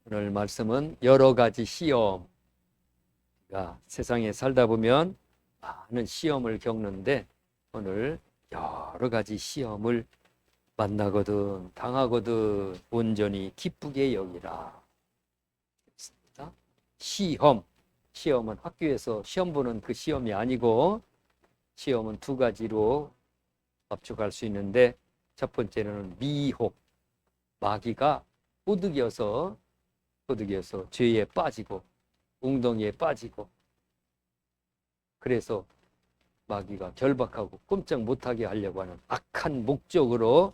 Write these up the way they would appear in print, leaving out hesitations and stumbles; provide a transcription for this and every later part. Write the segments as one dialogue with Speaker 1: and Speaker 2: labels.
Speaker 1: 오늘 말씀은 여러 가지 시험. 세상에 살다 보면 많은 시험을 겪는데 오늘 여러 가지 시험을 만나거든 당하거든 온전히 기쁘게 여기라. 시험은 학교에서 시험 보는 그 시험이 아니고 시험은 두 가지로 압축할 수 있는데 첫 번째는 미혹, 마귀가 꼬드겨서 죄에 빠지고 웅덩이에 빠지고 그래서 마귀가 결박하고 꼼짝 못하게 하려고 하는 악한 목적으로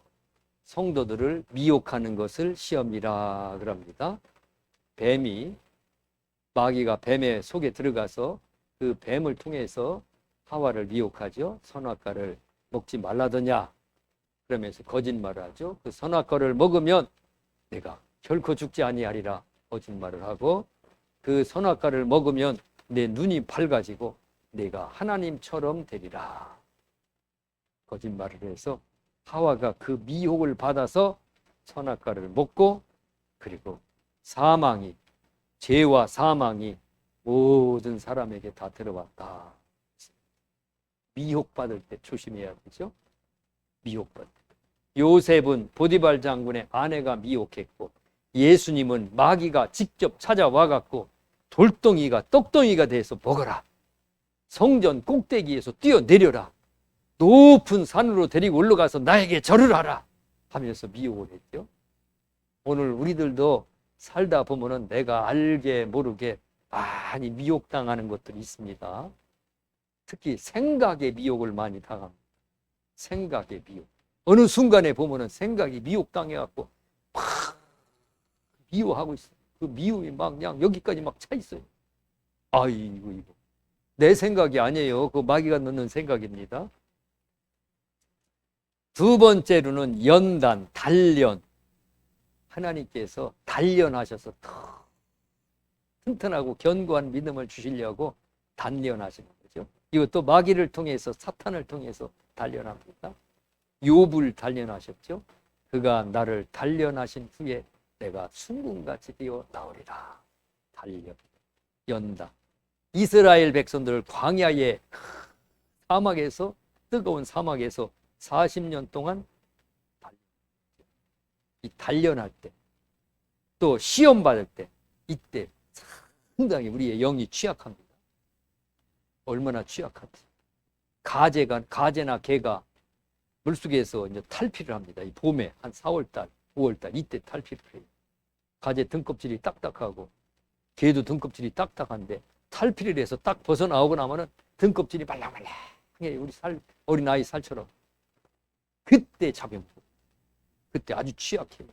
Speaker 1: 성도들을 미혹하는 것을 시험이라 그럽니다. 마귀가 뱀의 속에 들어가서 그 뱀을 통해서 하와를 미혹하죠. 선악과를 먹지 말라더냐 그러면서 거짓말을 하죠. 그 선악과를 먹으면 내가 결코 죽지 아니하리라 거짓말을 하고 그 선악과를 먹으면 내 눈이 밝아지고 내가 하나님처럼 되리라 거짓말을 해서 하와가 그 미혹을 받아서 선악과를 먹고 그리고 죄와 사망이 모든 사람에게 다 들어왔다. 미혹받을 때 조심해야 되죠. 미혹받을 때. 요셉은 보디발 장군의 아내가 미혹했고 예수님은 마귀가 직접 찾아와 갖고 돌덩이가 떡덩이가 돼서 먹어라. 성전 꼭대기에서 뛰어내려라. 높은 산으로 데리고 올라가서 나에게 절을 하라 하면서 미혹을 했죠. 오늘 우리들도 살다 보면은 내가 알게 모르게 많이 미혹당하는 것들이 있습니다. 특히 생각의 미혹을 많이 당합니다. 생각의 미혹. 어느 순간에 보면은 생각이 미혹당해갖고 막 미워하고 있어요. 그 미움이 막 그냥 여기까지 막 차 있어요. 아이고 이거 내 생각이 아니에요. 그 마귀가 넣는 생각입니다. 두 번째로는 연단, 단련. 하나님께서 단련하셔서 더 튼튼하고 견고한 믿음을 주시려고 단련하시는 거죠. 이것도 마귀를 통해서 사탄을 통해서 단련합니다. 욥을 단련하셨죠. 그가 나를 단련하신 후에 내가 순금같이 되어 나오리라. 단련, 연단. 이스라엘 백성들을 광야의 사막에서 뜨거운 사막에서 40년 동안 이 단련할 때 또 시험 받을 때 이때 상당히 우리의 영이 취약합니다. 얼마나 취약한지. 가재나 개가 물속에서 이제 탈피를 합니다. 이 봄에 한 4월달, 5월달 이때 탈피를 해요. 가재 등껍질이 딱딱하고 개도 등껍질이 딱딱한데 탈피를 해서 딱 벗어나오고 나면은 등껍질이 말랑말랑해. 우리 어린아이 살처럼. 그때 잡혀먹고 그때 아주 취약해요.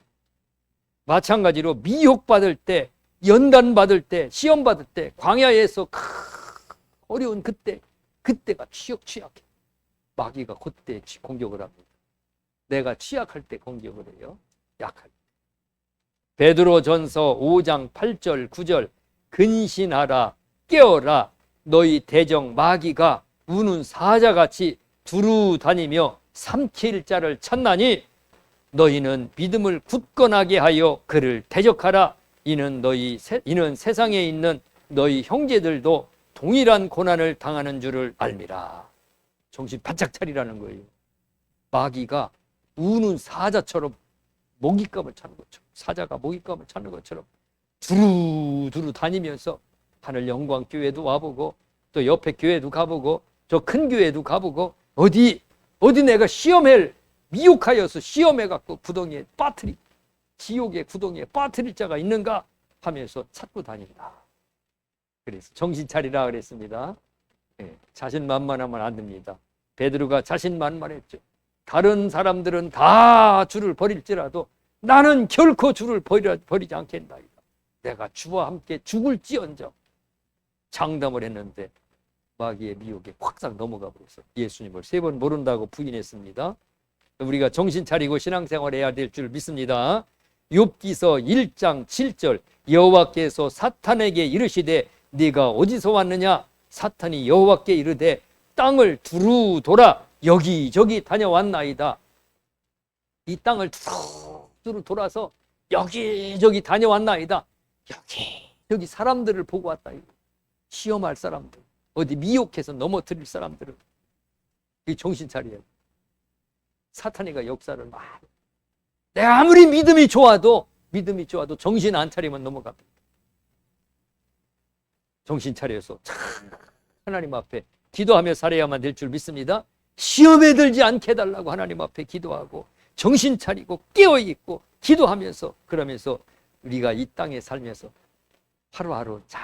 Speaker 1: 마찬가지로 미혹받을 때, 연단받을 때, 시험받을 때, 광야에서 어려운 그때가 취약해. 마귀가 그때 공격을 합니다. 내가 취약할 때 공격을 해요. 약할 때. 베드로전서 5장 8절 9절 근신하라 깨어라 너희 대적 마귀가 우는 사자같이 두루 다니며 삼킬 자를 찾나니 너희는 믿음을 굳건하게 하여 그를 대적하라. 이는 세상에 있는 너희 형제들도 동일한 고난을 당하는 줄을 알미라. 정신 바짝 차리라는 거예요. 마귀가 우는 사자처럼 먹잇감을 찾는 것처럼 사자가 먹잇감을 찾는 것처럼 두루두루 다니면서 하늘 영광교회도 와보고 또 옆에 교회도 가보고 저 큰 교회도 가보고 어디 내가 미혹하여서 시험해갖고 구덩이에 지옥의 구덩이에 빠뜨릴 자가 있는가 하면서 찾고 다닌다. 그래서 정신 차리라 그랬습니다. 자신만만하면 안 됩니다. 베드로가 자신만만했죠. 다른 사람들은 다 주를 버릴지라도 나는 결코 주를 버리지 않겠나이다. 내가 주와 함께 죽을지언정 장담을 했는데 마귀의 미혹에 확 넘어가 버려서 예수님을 3번 모른다고 부인했습니다. 우리가 정신 차리고 신앙생활 해야 될 줄 믿습니다. 욥기서 1장 7절 여호와께서 사탄에게 이르시되 네가 어디서 왔느냐 사탄이 여호와께 이르되 땅을 두루 돌아 여기저기 다녀왔나이다. 이 땅을 두루 돌아서 여기저기 다녀왔나이다. 여기 사람들을 보고 왔다. 시험할 사람들, 어디 미혹해서 넘어뜨릴 사람들은 이 정신 차려야 돼. 사탄이가 역사를 막, 내가 아무리 믿음이 좋아도 정신 안 차리면 넘어갑니다. 정신 차려서 하나님 앞에 기도하며 살아야만 될 줄 믿습니다. 시험에 들지 않게 해달라고 하나님 앞에 기도하고 정신 차리고 깨어있고 기도하면서, 그러면서 우리가 이 땅에 살면서 하루하루 잘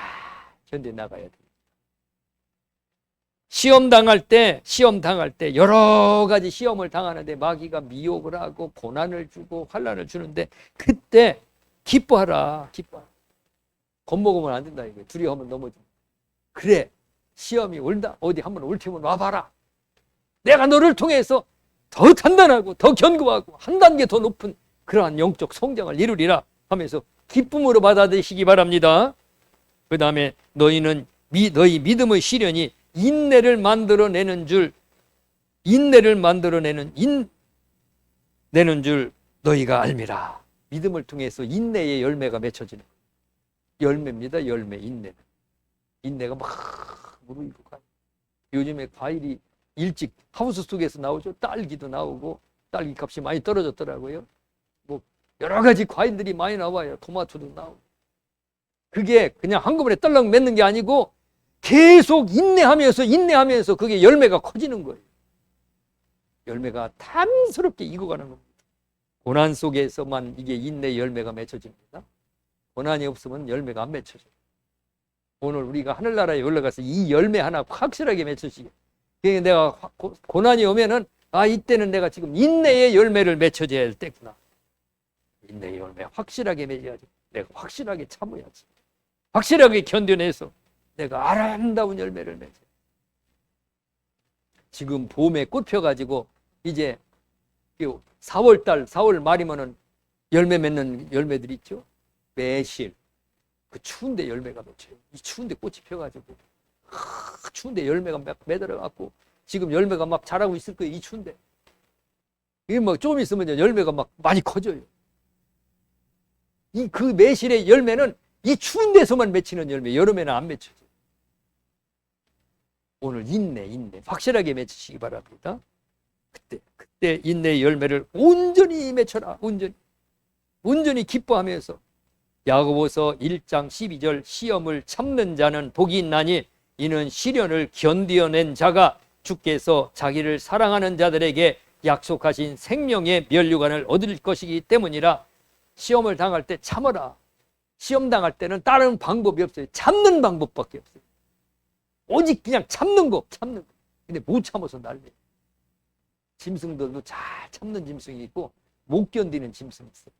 Speaker 1: 견뎌나가야 됩니다. 시험 당할 때 여러 가지 시험을 당하는데 마귀가 미혹을 하고 고난을 주고 환난을 주는데 그때 기뻐하라. 겁먹으면 안 된다. 이거 두려워하면 넘어져. 그래, 시험이 올다. 어디 한번 올 테면 와봐라. 내가 너를 통해서 더 단단하고 더 견고하고 한 단계 더 높은 그러한 영적 성장을 이루리라 하면서 기쁨으로 받아들이시기 바랍니다. 그 다음에 너희 믿음의 시련이 인내를 만들어내는 줄 너희가 알미라. 믿음을 통해서 인내의 열매가 맺혀지는 열매입니다. 열매, 인내가 막 무르익고 가요. 요즘에 과일이 일찍 하우스 속에서 나오죠. 딸기도 나오고 딸기 값이 많이 떨어졌더라고요. 뭐 여러 가지 과일들이 많이 나와요. 토마토도 나오고. 그게 그냥 한꺼번에 떨렁 맺는 게 아니고 계속 인내하면서 그게 열매가 커지는 거예요. 열매가 탐스럽게 익어가는 겁니다. 고난 속에서만 이게 인내 열매가 맺혀집니다. 고난이 없으면 열매가 안 맺혀져요. 오늘 우리가 하늘나라에 올라가서 이 열매 하나 확실하게 맺혀지게. 내가 고난이 오면은 이때는 내가 지금 인내의 열매를 맺혀줘야 할 때구나. 인내의 열매 확실하게 맺어야지. 내가 확실하게 참아야지. 확실하게 견뎌내서 내가 아름다운 열매를 맺어. 지금 봄에 꽃 펴가지고 이제 4월 말이면은 열매 맺는 열매들 있죠. 매실. 그 추운데 열매가 맺혀요. 이 추운데 꽃이 펴가지고 추운데 열매가 막 매달아갖고 지금 열매가 막 자라고 있을 거예요. 이 추운데. 이게 뭐 좀 있으면 열매가 막 많이 커져요. 그 매실의 열매는 이 추운 데서만 맺히는 열매, 여름에는 안 맺혀져요. 오늘 인내 확실하게 맺히시기 바랍니다. 그때 인내의 열매를 온전히 맺혀라. 온전히 기뻐하면서. 야고보서 1장 12절 시험을 참는 자는 복이 있나니 이는 시련을 견디어낸 자가 주께서 자기를 사랑하는 자들에게 약속하신 생명의 면류관을 얻을 것이기 때문이라. 시험을 당할 때 참아라. 시험 당할 때는 다른 방법이 없어요. 참는 방법밖에 없어요. 오직 그냥 참는 거. 근데 못 참아서 난리. 짐승들도 잘 참는 짐승이 있고 못 견디는 짐승이 있어요.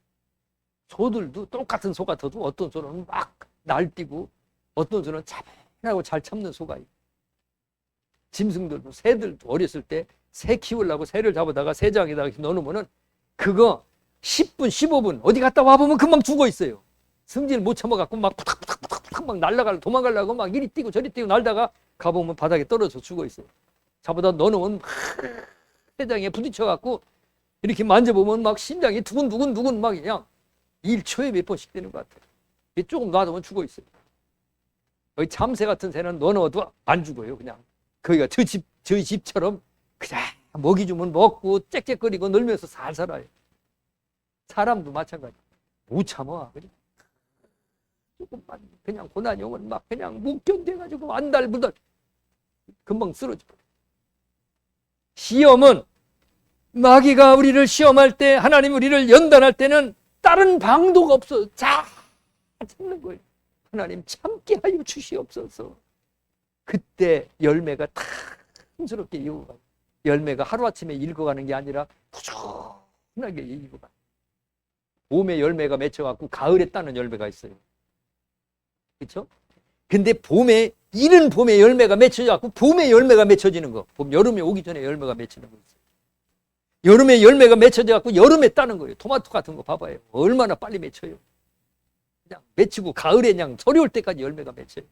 Speaker 1: 소들도 똑같은 소 같아도 어떤 소는 막 날뛰고 어떤 소는 차분하고 잘 참는 소가 있고, 짐승들도 새들도 어렸을 때 새 키우려고 새를 잡아다가 새장에다가 넣어놓으면은 그거 10분 15분 어디 갔다 와보면 금방 죽어 있어요. 승질 못 참아갖고 막 푸닥푸닥 막 날아가려고 도망가려고 막 이리 뛰고 저리 뛰고 날다가 가보면 바닥에 떨어져 죽어 있어요. 잡아다 넣어놓으면 새장에 부딪혀갖고 이렇게 만져보면 막 심장이 두근두근 막 그냥 1초에 몇 번씩 되는 것 같아요. 조금 놔두면 죽어 있어요. 거의 참새 같은 새는 넣어도 안 죽어요. 그냥 거기가 저희 집처럼 그냥 먹이 주면 먹고 짹짹거리고 놀면서 살 살아요. 사람도 마찬가지. 못 참아. 그냥 조금만 그냥 고난이 오면 막 그냥 못 견뎌가지고 안달부달 금방 쓰러져. 시험은 마귀가 우리를 시험할 때, 하나님 우리를 연단할 때는 다른 방도가 없어. 잘 참는 거예요. 하나님 참게 하여 주시옵소서. 그때 열매가 탐스럽게 익어가요. 열매가 하루아침에 익어가는 게 아니라 꾸준하게 익어가요. 봄에 열매가 맺혀갖고 가을에 따는 열매가 있어요. 그렇죠? 근데 이른 봄에 열매가 맺혀져갖고 봄에 열매가 맺혀지는 거. 여름에 오기 전에 열매가 맺히는 거 있어요. 여름에 열매가 맺혀져갖고 여름에 따는 거예요. 토마토 같은 거 봐봐요. 얼마나 빨리 맺혀요. 그냥 맺히고 가을에 그냥 서리 올 때까지 열매가 맺혀요.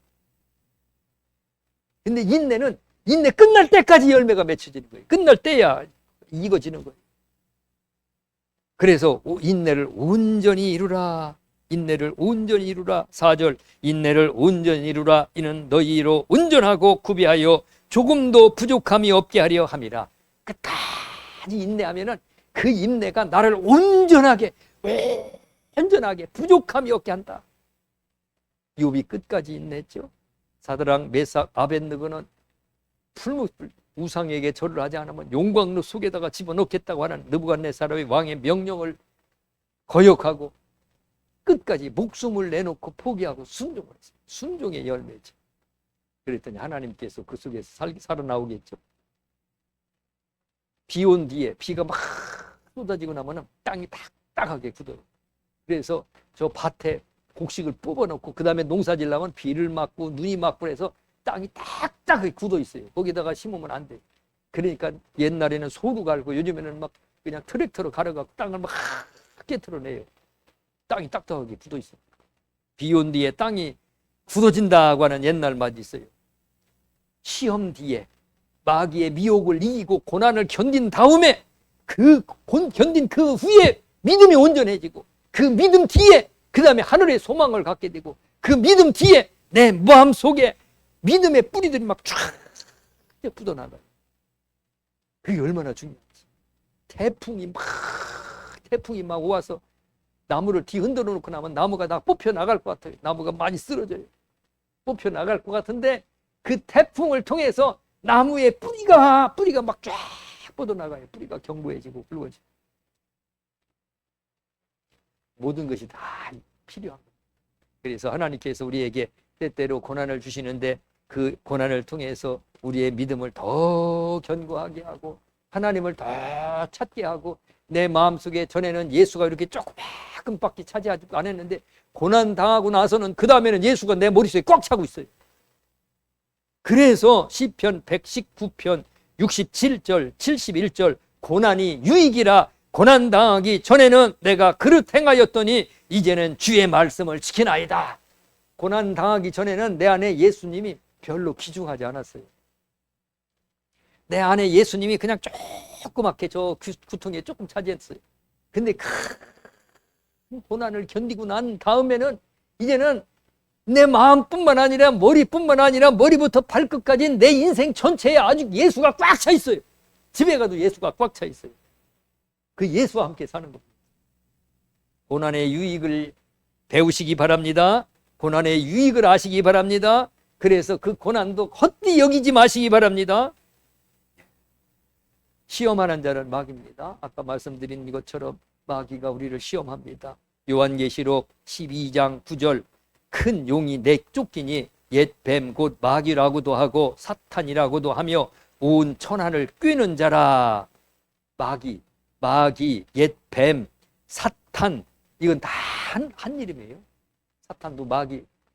Speaker 1: 근데 인내 끝날 때까지 열매가 맺혀지는 거예요. 끝날 때야 익어지는 거예요. 그래서 인내를 온전히 이루라. 인내를 온전히 이루라. 4절 인내를 온전히 이루라. 이는 너희로 온전하고 구비하여 조금도 부족함이 없게 하려 함이라. 끝까지 인내하면은 그 인내가 나를 온전하게 부족함이 없게 한다. 욥이 끝까지 인내했죠. 사드락 메삭 아벳느고는 우상에게 절을 하지 않으면 용광로 속에다가 집어넣겠다고 하는 느부갓네살의 왕의 명령을 거역하고 끝까지 목숨을 내놓고 포기하고 순종을 했어요. 순종의 열매죠. 그랬더니 하나님께서 그 속에서 살아나오겠죠. 비 온 뒤에 비가 막 쏟아지고 나면 땅이 딱딱하게 굳어요. 그래서 저 밭에 곡식을 뽑아놓고 그 다음에 농사 지려면 비를 맞고 눈이 맞고 해서 땅이 딱딱하게 굳어 있어요. 거기다가 심으면 안 돼요. 그러니까 옛날에는 소로 갈고 요즘에는 막 그냥 트랙터로 갈아갖고 땅을 막 깨트려내요. 땅이 딱딱하게 굳어 있어요. 비 온 뒤에 땅이 굳어진다고 하는 옛날 말이 있어요. 시험 뒤에 마귀의 미혹을 이기고 고난을 견딘 다음에 견딘 그 후에 믿음이 온전해지고 그 믿음 뒤에 그 다음에 하늘의 소망을 갖게 되고 그 믿음 뒤에 내 마음속에 믿음의 뿌리들이 막 쫙 뻗어나가요. 그게 얼마나 중요한지. 태풍이 막 와서 나무를 뒤흔들어 놓고 나면 나무가 다 뽑혀 나갈 것 같아요. 나무가 많이 쓰러져요. 뽑혀 나갈 것 같은데 그 태풍을 통해서 나무의 뿌리가 막 쫙 뻗어나가요. 뿌리가 견고해지고 굵어지고. 모든 것이 다 필요합니다. 그래서 하나님께서 우리에게 때때로 고난을 주시는데 그 고난을 통해서 우리의 믿음을 더 견고하게 하고 하나님을 더 찾게 하고 내 마음속에 전에는 예수가 이렇게 조금밖에 차지하지 않았는데 고난 당하고 나서는 그 다음에는 예수가 내 머릿속에 꽉 차고 있어요. 그래서 시편 119편 67절 71절 고난이 유익이라 고난 당하기 전에는 내가 그릇 행하였더니 이제는 주의 말씀을 지키나이다. 고난 당하기 전에는 내 안에 예수님이 별로 귀중하지 않았어요. 내 안에 예수님이 그냥 조그맣게 저 구통에 조금 차지했어요. 근데 큰 고난을 견디고 난 다음에는 이제는 내 마음뿐만 아니라 머리뿐만 아니라 머리부터 발끝까지 내 인생 전체에 아주 예수가 꽉 차 있어요. 집에 가도 예수가 꽉 차 있어요. 그 예수와 함께 사는 겁니다. 고난의 유익을 배우시기 바랍니다. 고난의 유익을 아시기 바랍니다. 그래서 그 고난도 헛되이 여기지 마시기 바랍니다. 시험하는 자는 마귀입니다. 아까 말씀드린 것처럼 마귀가 우리를 시험합니다. 요한계시록 12장 9절 큰 용이 내쫓기니 옛 뱀 곧 마귀라고도 하고 사탄이라고도 하며 온 천하를 꿰는 자라. 마귀, 옛 뱀, 사탄 이건 다 한 이름이에요. 사탄도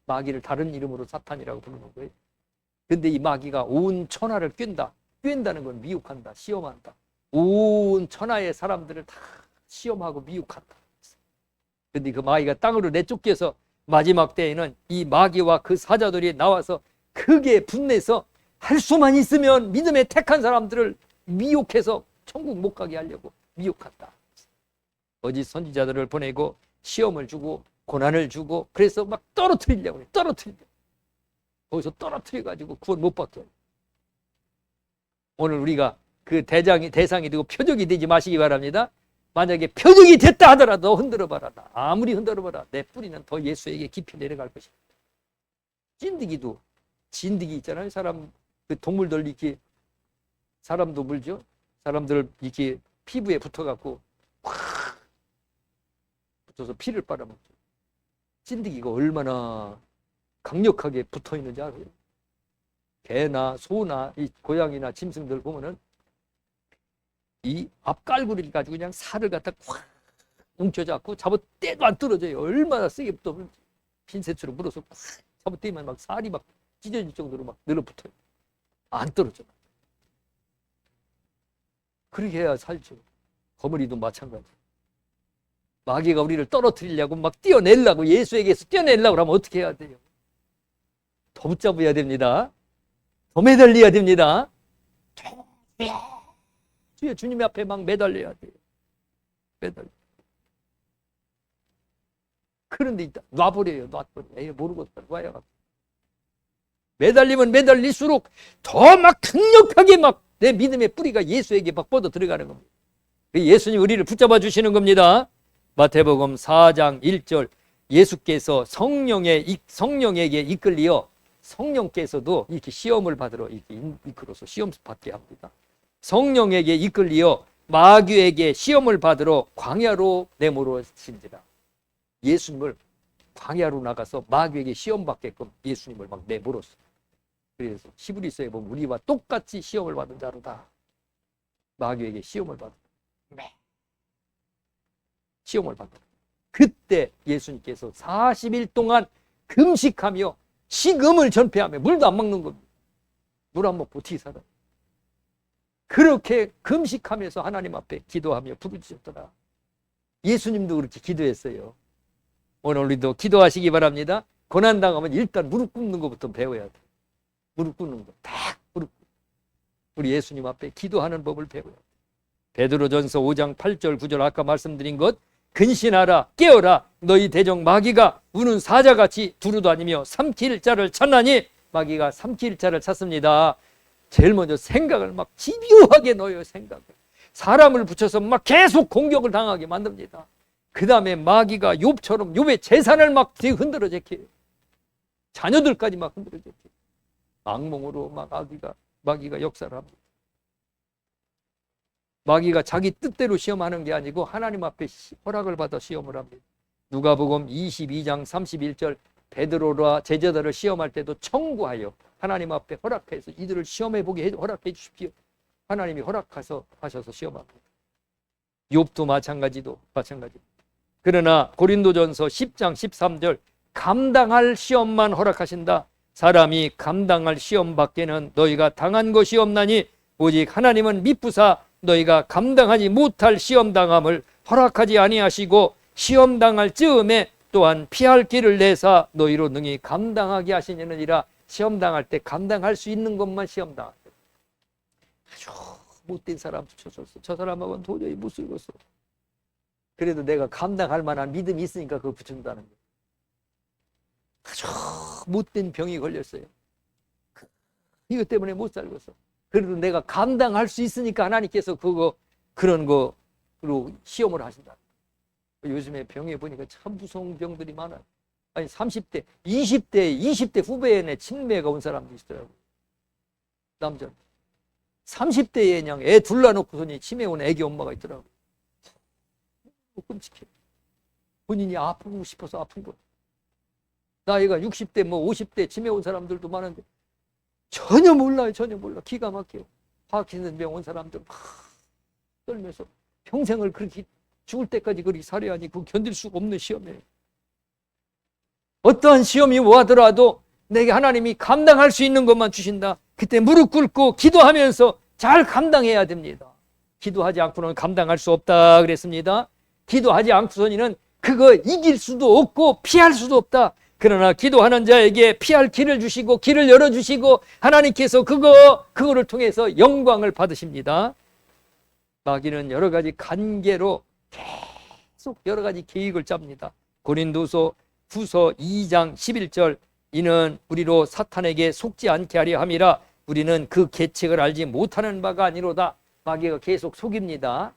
Speaker 1: 마귀를 다른 이름으로 사탄이라고 부르는 거예요. 근데 이 마귀가 온 천하를 꿰는다. 꿰는다는 건 미혹한다, 시험한다. 온 천하의 사람들을 다 시험하고 미혹한다. 근데 그 마귀가 땅으로 내쫓겨서 마지막 때에는 이 마귀와 그 사자들이 나와서 크게 분내서 할 수만 있으면 믿음에 택한 사람들을 미혹해서 천국 못 가게 하려고 미혹한다. 거짓 선지자들을 보내고 시험을 주고 고난을 주고 그래서 막 떨어뜨리려고 해요. 거기서 떨어뜨려가지고 구원 못 받게 해요. 오늘 우리가 그 대상이 되고 표적이 되지 마시기 바랍니다. 만약에 표적이 됐다 하더라도 흔들어봐라. 아무리 흔들어봐라. 내 뿌리는 더 예수에게 깊이 내려갈 것이다. 진드기 있잖아요. 그 동물들 이렇게 사람도 물죠. 사람들 이렇게 피부에 붙어갖고 확 붙어서 피를 빨아먹죠. 찐득이가 얼마나 강력하게 붙어 있는지 알아요? 개나 소나 이 고양이나 짐승들 보면은 이 앞갈구리를 가지고 그냥 살을 갖다 확 뭉쳐잡고 잡아떼도 안 떨어져요. 얼마나 세게 붙으면 핀셋으로 물어서 확 잡아떼면 막 살이 막 찢어질 정도로 막 늘어붙어요. 안 떨어져. 그렇게 해야 살죠. 거머리도 마찬가지. 마귀가 우리를 떨어뜨리려고 막 뛰어내려고 예수에게서 뛰어내려고 하면 어떻게 해야 돼요? 더 붙잡아야 됩니다. 더 매달려야 됩니다. 주님 앞에 막 매달려야 돼요. 매달려. 그런데 놔버려요. 놔버려요. 모르고 놔요. 매달리면 매달릴수록 더 막 강력하게 막 내 믿음의 뿌리가 예수에게 막 뻗어 들어가는 겁니다. 예수님 우리를 붙잡아 주시는 겁니다. 마태복음 4장 1절 예수께서 성령에게 이끌리어 성령께서도 이렇게 시험을 받으러 이렇게 이끌어서 시험 받게 합니다. 성령에게 이끌리어 마귀에게 시험을 받으러 광야로 내모르신지라. 예수님을 광야로 나가서 마귀에게 시험 받게끔 예수님을 막 내몰았어요. 그래서 히브리서에 보면 우리와 똑같이 시험을 받은 자로다. 마귀에게 시험을 받은 시험을 받은. 그때 예수님께서 40일 동안 금식하며 식음을 전폐하며 물도 안 먹는 겁니다. 물 안 먹고 어떻게 살아요? 그렇게 금식하면서 하나님 앞에 기도하며 부르짖었더라. 예수님도 그렇게 기도했어요. 오늘 우리도 기도하시기 바랍니다. 고난당하면 일단 무릎 꿇는 것부터 배워야 돼. 무릎 꿇는 거. 딱 무릎 꿇는 거. 우리 예수님 앞에 기도하는 법을 배워야 돼. 베드로전서 5장 8절 9절 아까 말씀드린 것, 근신하라 깨어라 너희 대적 마귀가 우는 사자같이 두루다니며 삼킬 자를 찾나니. 마귀가 삼킬 자를 찾습니다. 제일 먼저 생각을 막 집요하게 넣어요. 생각을 사람을 붙여서 막 계속 공격을 당하게 만듭니다. 그 다음에 마귀가 욥처럼 욥의 재산을 막 흔들어 제껴요. 자녀들까지 막 흔들어 제껴요. 악몽으로 막 마귀가 역사를 합니다. 마귀가 자기 뜻대로 시험하는 게 아니고 하나님 앞에 허락을 받아 시험을 합니다. 누가복음 22장 31절 베드로와 제자들을 시험할 때도 청구하여 하나님 앞에 허락해서 이들을 시험해보게 허락해 주십시오. 하나님이 허락하셔서 시험합니다. 욥도 마찬가지. 그러나 고린도전서 10장 13절 감당할 시험만 허락하신다. 사람이 감당할 시험 밖에는 너희가 당한 것이 없나니 오직 하나님은 미쁘사 너희가 감당하지 못할 시험당함을 허락하지 아니하시고 시험당할 즈음에 또한 피할 길을 내사 너희로 능히 감당하게 하시느니라. 시험당할 때 감당할 수 있는 것만 시험당할 때. 아주 못된 사람 붙여줬어. 저 사람하고는 도저히 못 쓰겠어. 그래도 내가 감당할 만한 믿음이 있으니까 그걸 붙인다는 거예요. 아주 못된 병이 걸렸어요. 이것 때문에 못 살겠어. 그래도 내가 감당할 수 있으니까 하나님께서 그런 거로 시험을 하신다. 요즘에 병에 보니까 참 무서운 병들이 많아요. 아니 30대, 20대 후배에 치매가 온 사람도 있더라고요. 남자 30대에 그냥 애 둘러놓고서니 치매 온 애기 엄마가 있더라고요. 끔찍해. 본인이 아프고 싶어서 아픈 거예요. 나이가 60대, 50대 치매 온 사람들도 많은데 전혀 몰라요. 기가 막혀요. 파킨슨병 온 사람들 막 떨면서 평생을 그렇게 죽을 때까지 그렇게 살아야하니 그거 견딜 수가 없는 시험이에요. 어떠한 시험이 와더라도 내게 하나님이 감당할 수 있는 것만 주신다. 그때 무릎 꿇고 기도하면서 잘 감당해야 됩니다. 기도하지 않고는 감당할 수 없다 그랬습니다. 기도하지 않고서는 그거 이길 수도 없고 피할 수도 없다. 그러나 기도하는 자에게 피할 길을 주시고 길을 열어주시고 하나님께서 그거를 통해서 영광을 받으십니다. 마귀는 여러 가지 관계로 계속 여러 가지 계획을 짭니다. 고린도서 후서 2장 11절 이는 우리로 사탄에게 속지 않게 하려 함이라. 우리는 그 계책을 알지 못하는 바가 아니로다. 마귀가 계속 속입니다.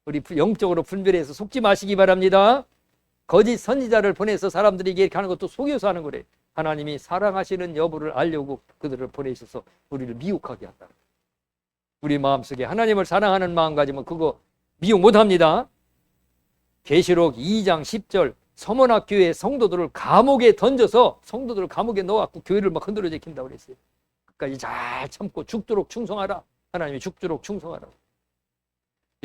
Speaker 1: 우리 영적으로 분별해서 속지 마시기 바랍니다. 거짓 선지자를 보내서 사람들에게 이렇게 하는 것도 속여서 하는 거래요. 하나님이 사랑하시는 여부를 알려고 그들을 보내셔서 우리를 미혹하게 한다. 우리 마음속에 하나님을 사랑하는 마음 가지면 그거 미혹 못합니다. 계시록 2장 10절 서머나 교회 성도들을 감옥에 던져서 성도들을 감옥에 넣어갖고 교회를 막 흔들어 제킨다고 그랬어요. 끝까지 잘 참고 죽도록 충성하라. 하나님이 죽도록 충성하라.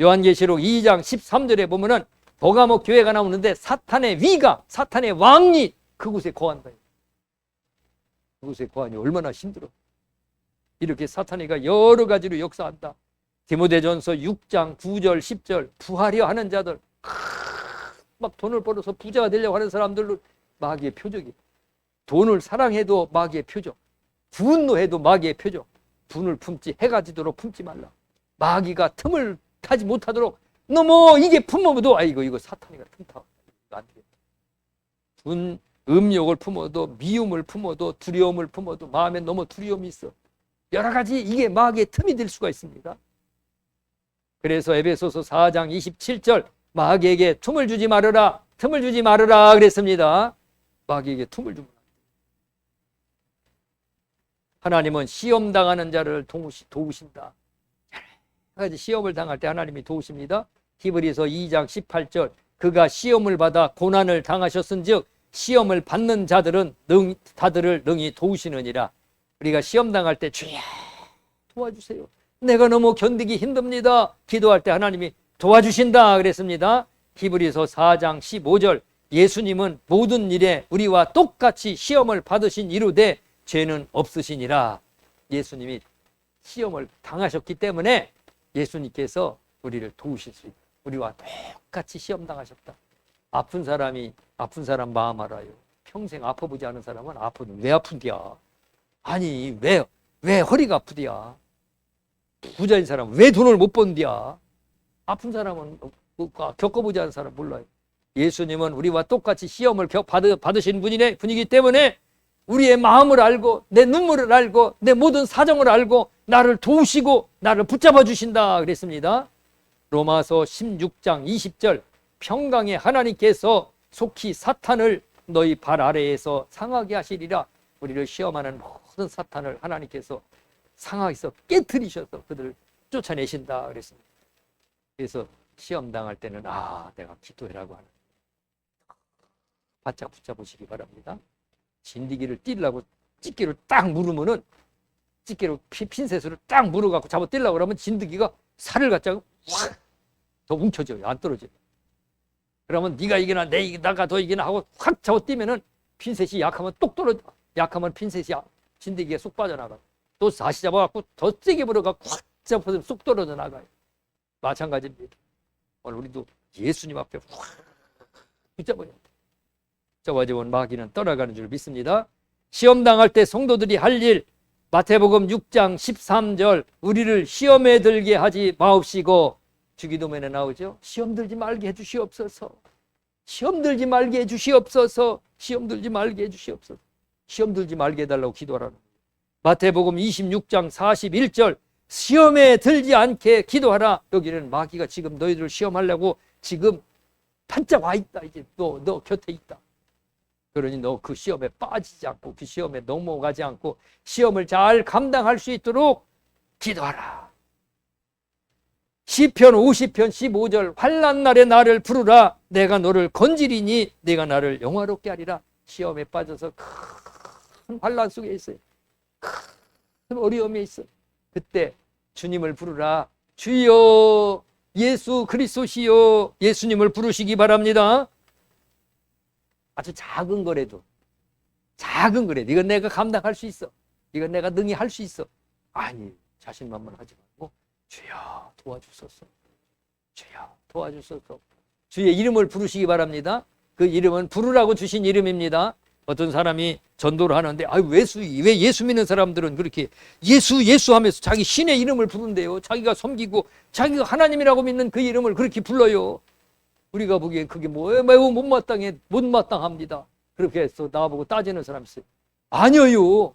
Speaker 1: 요한계시록 2장 13절에 보면은 버가모 교회가 나오는데 사탄의 위가, 사탄의 왕이 그곳에 거한다. 그곳에 거하니 얼마나 힘들어. 이렇게 사탄이가 여러 가지로 역사한다. 디모데전서 6장 9절 10절 부하려 하는 자들, 막 돈을 벌어서 부자가 되려고 하는 사람들로 마귀의 표적이. 돈을 사랑해도 마귀의 표적, 분노해도 마귀의 표적. 분을 품지 해가 지도록 품지 말라. 마귀가 틈을 타지 못하도록 너무 이게 품어도 아이고 이거 사탄이가 틈타. 안 돼. 음욕을 품어도, 미움을 품어도, 두려움을 품어도, 마음에 너무 두려움이 있어. 여러 가지 이게 마귀의 틈이 될 수가 있습니다. 그래서 에베소서 4장 27절 마귀에게 틈을 주지 말으라, 틈을 주지 말으라 그랬습니다. 마귀에게 틈을 주면 하나님은 시험 당하는 자를 도우신다. 여러 가지 시험을 당할 때 하나님이 도우십니다. 히브리서 2장 18절 그가 시험을 받아 고난을 당하셨은즉 시험을 받는 자들은 다들을 능히 도우시느니라. 우리가 시험 당할 때 주여 도와주세요. 내가 너무 견디기 힘듭니다. 기도할 때 하나님이 도와주신다 그랬습니다. 히브리서 4장 15절 예수님은 모든 일에 우리와 똑같이 시험을 받으신 이루되 죄는 없으시니라. 예수님이 시험을 당하셨기 때문에 예수님께서 우리를 도우실 수 있다. 우리와 똑같이 시험 당하셨다. 아픈 사람이 아픈 사람 마음 알아요. 평생 아파보지 않은 사람은 왜 아픈디야? 아니 왜 허리가 아프디야? 부자인 사람은 왜 돈을 못 번디야? 아픈 사람은 겪어보지 않은 사람 몰라요. 예수님은 우리와 똑같이 시험을 받으신 분이기 때문에 우리의 마음을 알고 내 눈물을 알고 내 모든 사정을 알고 나를 도우시고 나를 붙잡아 주신다 그랬습니다. 로마서 16장 20절 평강의 하나님께서 속히 사탄을 너희 발 아래에서 상하게 하시리라. 우리를 시험하는 모든 사탄을 하나님께서 상하게서 깨트리셔서 그들을 쫓아내신다 그랬습니다. 그래서 시험 당할 때는 내가 기도해라고 하는 바짝 붙잡으시기 바랍니다. 진드기를 띄려고 집게를 딱 물으면은 집게로 핀셋으로 딱 물어갖고 잡아 띄려고 그러면 진드기가 살을 갖다가 확 더 뭉쳐져요. 안 떨어져요. 그러면 네가 이기나 나가 더 이기나 하고 확 잡아 띄면은 핀셋이 약하면 똑 떨어져. 약하면 핀셋이 진드기가 쏙 빠져나가요. 또 다시 잡아갖고 더 세게 물어갖고 확 잡아서 쏙 떨어져 나가요. 마찬가지입니다. 오늘 우리도 예수님 앞에 확 붙잡아야 돼. 붙잡아주면 마귀는 떠나가는 줄 믿습니다. 시험 당할 때 성도들이 할 일 마태복음 6장 13절 우리를 시험에 들게 하지 마옵시고 주기도문에 나오죠. 시험 들지 말게 해주시옵소서. 시험 들지 말게 해주시옵소서. 시험 들지 말게 해주시옵소서. 시험 들지 말게 해달라고 기도하라는 거예요. 마태복음 26장 41절 시험에 들지 않게 기도하라. 여기는 마귀가 지금 너희들을 시험하려고 지금 반짝 와 있다. 이제 너 곁에 있다. 그러니 너 그 시험에 빠지지 않고 그 시험에 넘어가지 않고 시험을 잘 감당할 수 있도록 기도하라. 시편 50편 15절 환난 날에 나를 부르라. 내가 너를 건지리니 내가 나를 영화롭게 하리라. 시험에 빠져서 큰 환난 속에 있어요. 큰 어려움에 있어. 그때 주님을 부르라. 주여 예수 그리스도시여. 예수님을 부르시기 바랍니다. 아주 작은 거라도 이건 내가 감당할 수 있어. 이건 내가 능히 할 수 있어. 아니 자신만만하지 말고 주여 도와주소서. 주여 도와주소서. 주의 이름을 부르시기 바랍니다. 그 이름은 부르라고 주신 이름입니다. 어떤 사람이 전도를 하는데 왜 예수 믿는 사람들은 그렇게 예수 하면서 자기 신의 이름을 부른대요. 자기가 섬기고 자기가 하나님이라고 믿는 그 이름을 그렇게 불러요. 우리가 보기엔 그게 매우 못마땅합니다. 그렇게 해서 나보고 따지는 사람이 있어요. 아니요.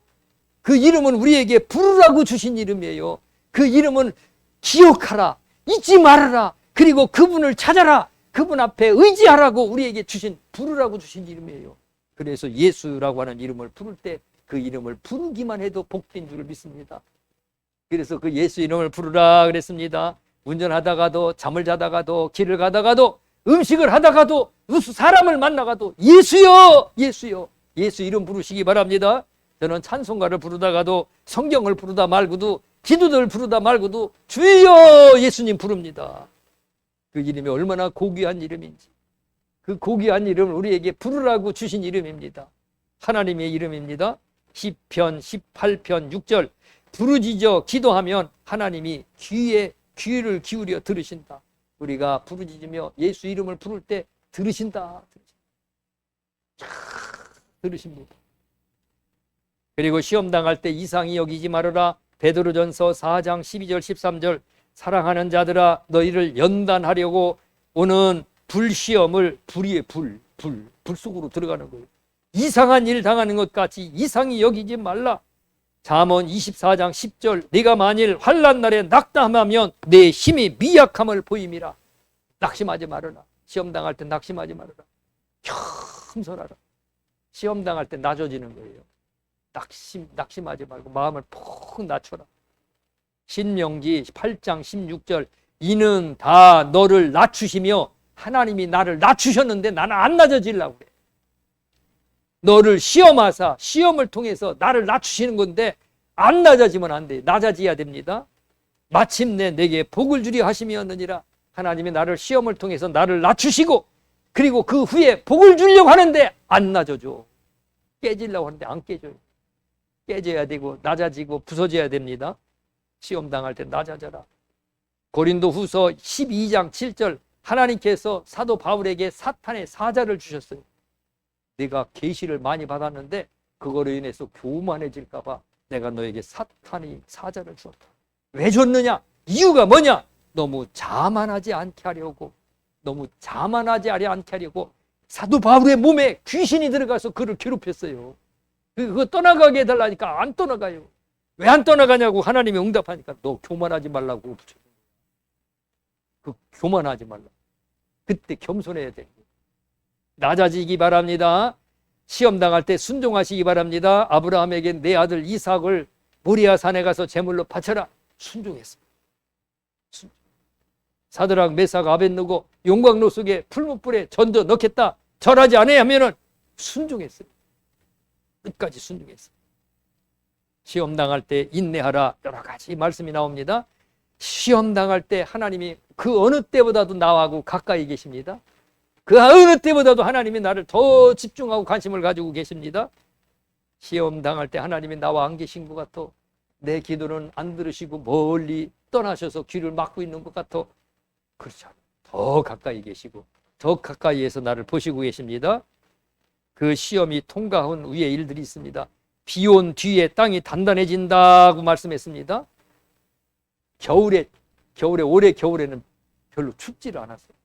Speaker 1: 그 이름은 우리에게 부르라고 주신 이름이에요. 그 이름은 기억하라. 잊지 말아라. 그리고 그분을 찾아라. 그분 앞에 의지하라고 우리에게 부르라고 주신 이름이에요. 그래서 예수라고 하는 이름을 부를 때 그 이름을 부르기만 해도 복된 줄 믿습니다. 그래서 그 예수 이름을 부르라 그랬습니다. 운전하다가도 잠을 자다가도 길을 가다가도 음식을 하다가도 무슨 사람을 만나가도 예수요 예수 이름 부르시기 바랍니다. 저는 찬송가를 부르다가도 성경을 부르다 말고도 기도를 부르다 말고도 주여 예수님 부릅니다. 그 이름이 얼마나 고귀한 이름인지. 그 고귀한 이름을 우리에게 부르라고 주신 이름입니다. 하나님의 이름입니다. 시편 18편 6절 부르짖어 기도하면 하나님이 귀를 기울여 들으신다. 우리가 부르짖으며 예수 이름을 부를 때 들으신다. 들으십니다. 그리고 시험 당할 때 이상히 여기지 말아라. 베드로전서 4장 12절 13절 사랑하는 자들아 너희를 연단하려고 오는 불시험을 불의의 불 속으로 들어가는 거예요. 이상한 일 당하는 것 같이 이상히 여기지 말라. 잠언 24장 10절 네가 만일 환난 날에 낙담하면 내 힘이 미약함을 보임이라. 낙심하지 말아라. 시험 당할 때 낙심하지 말아라. 겸손하라. 시험 당할 때 낮아지는 거예요. 낙심하지 말고 마음을 푹 낮춰라. 신명기 8장 16절 이는 다 너를 낮추시며 하나님이 나를 낮추셨는데 나는 안 낮아지려고 그래. 너를 시험하사 시험을 통해서 나를 낮추시는 건데 안 낮아지면 안 돼. 낮아져야 됩니다. 마침내 내게 복을 주려 하심이었느니라. 하나님이 나를 시험을 통해서 나를 낮추시고 그리고 그 후에 복을 주려고 하는데 안 낮아져. 깨지려고 하는데 안 깨져요. 깨져야 되고 낮아지고 부서져야 됩니다. 시험 당할 때 낮아져라. 고린도 후서 12장 7절 하나님께서 사도 바울에게 사탄의 사자를 주셨어요. 네가 계시를 많이 받았는데 그거로 인해서 교만해질까 봐 내가 너에게 사탄의 사자를 주었다. 왜 줬느냐? 이유가 뭐냐? 너무 자만하지 않게 하려고, 너무 자만하지 않게 하려고 사도 바울의 몸에 귀신이 들어가서 그를 괴롭혔어요. 그거 떠나가게 해달라니까 안 떠나가요. 왜 안 떠나가냐고 하나님이 응답하니까 너 교만하지 말라고. 그 교만하지 말라. 그때 겸손해야 돼요. 낮아지기 바랍니다. 시험 당할 때 순종하시기 바랍니다. 아브라함에게 내 아들 이삭을 모리아 산에 가서 제물로 바쳐라. 순종했습니다. 사드락 메삭 아벳느고 용광로 속에 풀무불에 던져 넣겠다. 절하지 않아야 하면은 순종했어요. 끝까지 순종했어요. 시험 당할 때 인내하라. 여러 가지 말씀이 나옵니다. 시험 당할 때 하나님이 그 어느 때보다도 나하고 가까이 계십니다. 그 어느 때보다도 하나님이 나를 더 집중하고 관심을 가지고 계십니다. 시험 당할 때 하나님이 나와 안 계신 것 같아. 내 기도는 안 들으시고 멀리 떠나셔서 귀를 막고 있는 것 같아. 그렇죠. 더 가까이 계시고 더 가까이에서 나를 보시고 계십니다. 그 시험이 통과한 후에 일들이 있습니다. 비 온 뒤에 땅이 단단해진다고 말씀했습니다. 겨울에 올해 겨울에는 별로 춥지를 않았어요.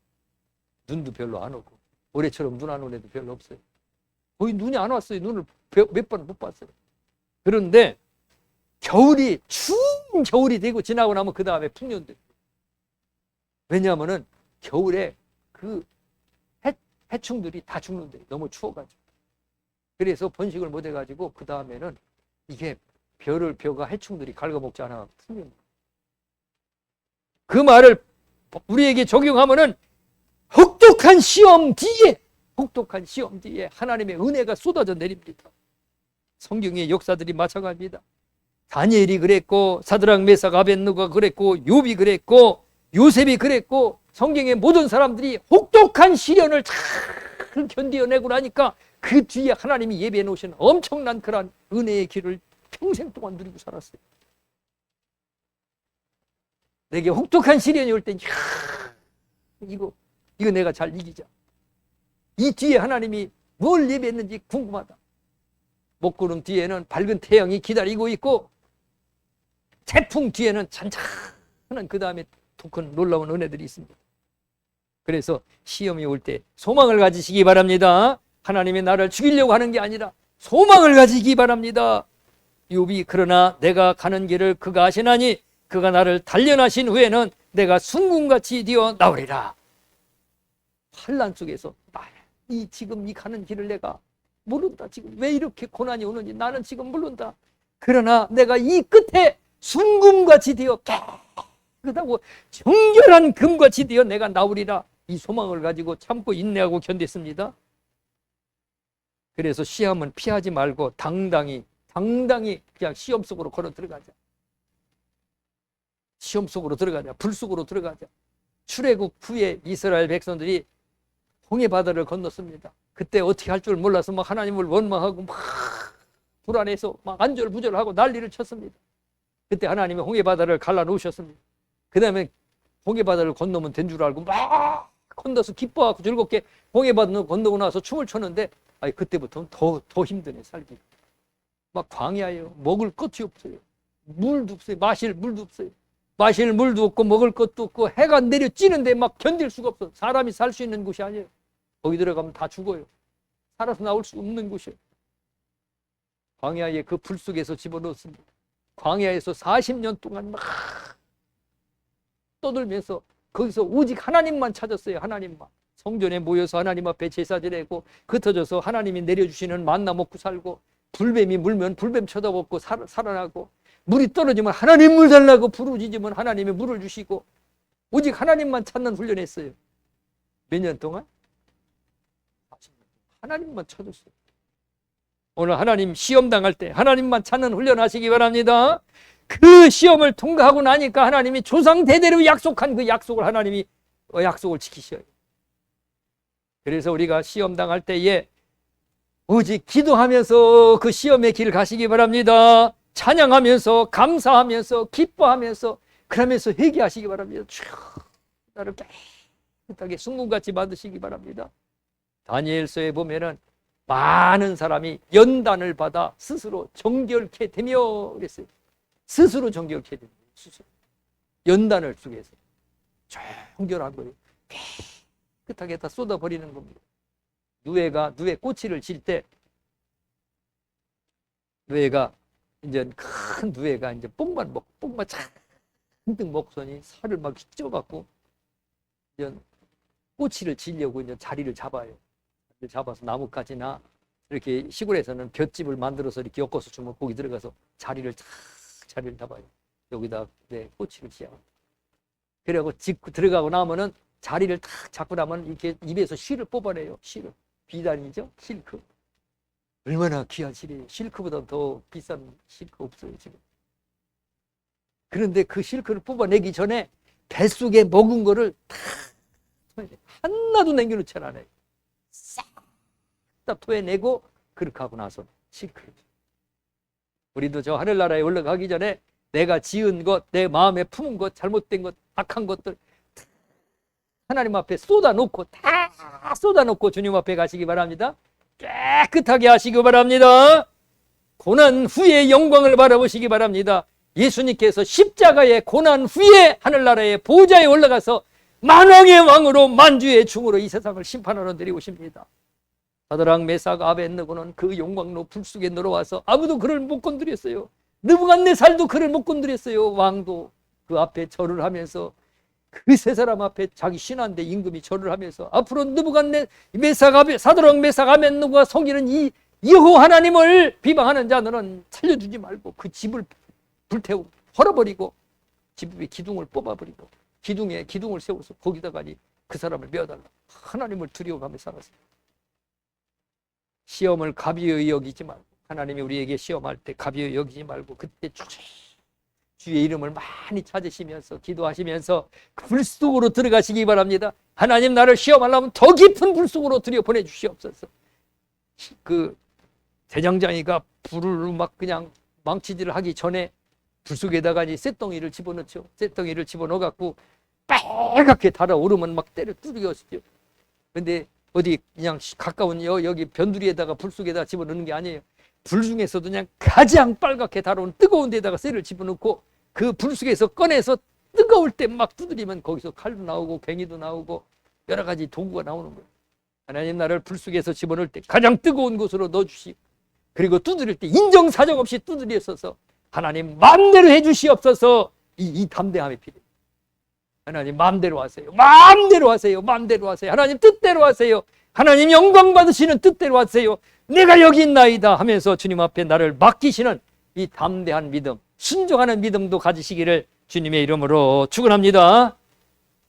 Speaker 1: 눈도 별로 안 오고 올해처럼 눈 안 온 애도 별로 없어요. 거의 눈이 안 왔어요. 눈을 몇 번 못 봤어요. 그런데 겨울이 추운 겨울이 되고 지나고 나면 그 다음에 풍년돼. 왜냐하면은 겨울에 그 해충들이 다 죽는데 너무 추워가지고. 그래서 번식을 못 해가지고 그 다음에는 이게 벼가 해충들이 갉아먹지 않아. 그 말을 우리에게 적용하면은 혹독한 시험 뒤에 하나님의 은혜가 쏟아져 내립니다. 성경의 역사들이 마찬가지입니다. 다니엘이 그랬고 사드락 메삭 아벳느고가 그랬고 욥이 그랬고 요셉이 그랬고 성경의 모든 사람들이 혹독한 시련을 잘 견뎌내고 나니까 그 뒤에 하나님이 예비해 놓으신 엄청난 그런 은혜의 길을 평생 동안 누리고 살았어요. 내게 혹독한 시련이 올 때 이거 내가 잘 이기자. 이 뒤에 하나님이 뭘 예비했는지 궁금하다. 먹구름 뒤에는 밝은 태양이 기다리고 있고 태풍 뒤에는 잔잔한 그 다음에 더 큰 놀라운 은혜들이 있습니다. 그래서 시험이 올 때 소망을 가지시기 바랍니다. 하나님이 나를 죽이려고 하는 게 아니라 소망을 가지기 바랍니다. 욥이 그러나 내가 가는 길을 그가 아시나니 그가 나를 단련하신 후에는 내가 순금같이 되어 나오리라. 환난 속에서 지금 이 가는 길을 내가 모른다. 지금 왜 이렇게 고난이 오는지 나는 지금 모른다. 그러나 내가 이 끝에 순금같이 되어 깨끗하고 정결한 금같이 되어 내가 나오리라. 이 소망을 가지고 참고 인내하고 견뎠습니다. 그래서 시험은 피하지 말고 당당히 그냥 시험 속으로 걸어 들어가자. 시험 속으로 들어가자. 불 속으로 들어가자. 출애굽 후에 이스라엘 백성들이 홍해 바다를 건넜습니다. 그때 어떻게 할 줄 몰라서 막 하나님을 원망하고 막 불안해서 막 안절부절하고 난리를 쳤습니다. 그때 하나님이 홍해 바다를 갈라놓으셨습니다. 그 다음에 홍해 바다를 건너면 된 줄 알고 막 건너서 기뻐하고 즐겁게 홍해 바다를 건너고 나서 춤을 췄는데 그때부터는 더 힘드네 살기. 막 광야예요. 먹을 것이 없어요. 물도 없어요. 마실 물도 없어요. 마실 물도 없고 먹을 것도 없고 해가 내려 찌는데 막 견딜 수가 없어. 사람이 살 수 있는 곳이 아니에요. 거기 들어가면 다 죽어요. 살아서 나올 수 없는 곳이에요. 광야의 그 불 속에서 집어넣었습니다. 광야에서 40년 동안 막 떠들면서 거기서 오직 하나님만 찾았어요. 하나님만. 성전에 모여서 하나님 앞에 제사 지내고 흩어져서 하나님이 내려주시는 만나 먹고 살고, 불뱀이 물면 불뱀 쳐다보고 살아나고, 물이 떨어지면 하나님 물 달라고 부르짖으면 하나님이 물을 주시고, 오직 하나님만 찾는 훈련했어요. 몇 년 동안? 40년. 하나님만 찾았어요. 오늘 하나님 시험 당할 때 하나님만 찾는 훈련하시기 바랍니다. 그 시험을 통과하고 나니까 하나님이 조상 대대로 약속한 그 약속을 하나님이 약속을 지키셔요. 그래서 우리가 시험 당할 때에 오직 기도하면서 그 시험의 길을 가시기 바랍니다. 찬양하면서 감사하면서 기뻐하면서 그러면서 회개하시기 바랍니다. 나를 깨끗하게 순금같이 만드시기 바랍니다. 다니엘서에 보면은 많은 사람이 연단을 받아 스스로 정결케 되며 그랬어요. 스스로 정결케 됩니다. 스스로. 연단을 속에서 정결한 거예요. 깨끗하게 다 쏟아버리는 겁니다. 누에 꼬치를 칠 때, 누에가 이제 큰 누에가 이제 뽕만 잔뜩 먹더니 살을 막 쪄갖고 이제 꼬치를 치려고 이제 자리를 잡아요. 잡아서 나뭇가지나 이렇게 시골에서는 볏집을 만들어서 이렇게 엮어서 주면 거기 들어가서 자리를 잡아요. 여기다 꼬치를 씌워. 그리고 짚고 들어가고 나면은 자리를 탁 잡고 나면 이렇게 입에서 실을 뽑아내요. 실을. 비단이죠. 실크. 얼마나 귀한 실이에요. 실크보다 더 비싼 실크 없어요 지금. 그런데 그 실크를 뽑아내기 전에 뱃속에 먹은 거를 다 하나도 남겨놓지 않아요. 싹 다 토해내고 그렇게 하고 나서 실크를. 우리도 저 하늘나라에 올라가기 전에 내가 지은 것, 내 마음에 품은 것, 잘못된 것, 악한 것들 하나님 앞에 쏟아놓고 다 쏟아놓고 주님 앞에 가시기 바랍니다. 깨끗하게 하시기 바랍니다. 고난 후에 영광을 바라보시기 바랍니다. 예수님께서 십자가의 고난 후에 하늘나라의 보좌에 올라가서 만왕의 왕으로 만주의 중으로 이 세상을 심판하러 내려오십니다. 사드락 메삭 아벳느고는 그 용광로 불 속에 들어와서 아무도 그를 못 건드렸어요. 느부갓네살도 그를 못 건드렸어요. 왕도 그 앞에 절을 하면서 그 세 사람 앞에 자기 신한데 임금이 절을 하면서 앞으로 사드락 메삭 아벳느고가 섬기는 이 여호와 하나님을 비방하는 자들은 살려주지 말고 그 집을 불태우고 헐어버리고 집 위에 기둥을 뽑아버리고 기둥에 기둥을 세워서 거기다가 그 사람을 메어달라. 하나님을 두려워하며 살았습니다. 시험을 가벼이 여기지 말고, 하나님이 우리에게 시험할 때 가벼이 여기지 말고 그때 주의 이름을 많이 찾으시면서 기도하시면서 그 불 속으로 들어가시기 바랍니다. 하나님, 나를 시험하려면 더 깊은 불 속으로 들여보내 주시옵소서. 그 대장장이가 불을 막 그냥 망치질을 하기 전에 불 속에다가 쇳덩이를 집어넣죠. 쇳덩이를 집어넣어갖고 빨갛게 달아오르면 막 때려 뚫어지죠. 근데 어디 그냥 가까운 여기 변두리에다가 불 속에다 집어넣는 게 아니에요. 불 중에서도 그냥 가장 빨갛게 달아온 뜨거운 데다가 쇠를 집어넣고 그 불 속에서 꺼내서 뜨거울 때 막 두드리면 거기서 칼도 나오고 괭이도 나오고 여러 가지 도구가 나오는 거예요. 하나님, 나를 불 속에서 집어넣을 때 가장 뜨거운 곳으로 넣어주시고, 그리고 두드릴 때 인정사정 없이 두드렸어서 하나님 마음대로 해주시옵소서. 이 담대함이 필요해요. 하나님 마음대로 하세요. 마음대로 하세요. 마음대로 하세요. 하나님 뜻대로 하세요. 하나님 영광 받으시는 뜻대로 하세요. 내가 여기 있나이다 하면서 주님 앞에 나를 맡기시는 이 담대한 믿음, 순종하는 믿음도 가지시기를 주님의 이름으로 축원합니다.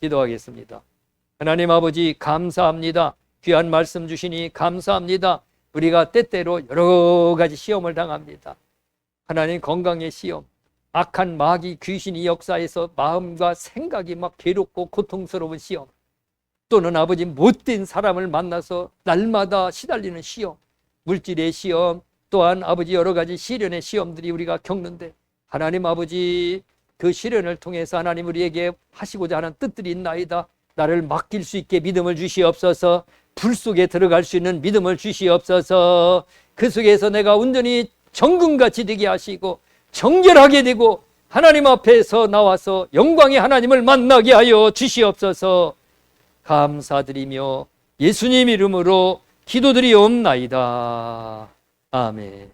Speaker 1: 기도하겠습니다. 하나님 아버지, 감사합니다. 귀한 말씀 주시니 감사합니다. 우리가 때때로 여러 가지 시험을 당합니다. 하나님, 건강의 시험, 악한 마귀 귀신이 역사해서 마음과 생각이 막 괴롭고 고통스러운 시험, 또는 아버지 못된 사람을 만나서 날마다 시달리는 시험, 물질의 시험, 또한 아버지 여러 가지 시련의 시험들이 우리가 겪는데, 하나님 아버지, 그 시련을 통해서 하나님 우리에게 하시고자 하는 뜻들이 있나이다. 나를 맡길 수 있게 믿음을 주시옵소서. 불 속에 들어갈 수 있는 믿음을 주시옵소서. 그 속에서 내가 온전히 정금같이 되게 하시고 정결하게 되고 하나님 앞에서 나와서 영광의 하나님을 만나게 하여 주시옵소서. 감사드리며 예수님 이름으로 기도드리옵나이다. 아멘.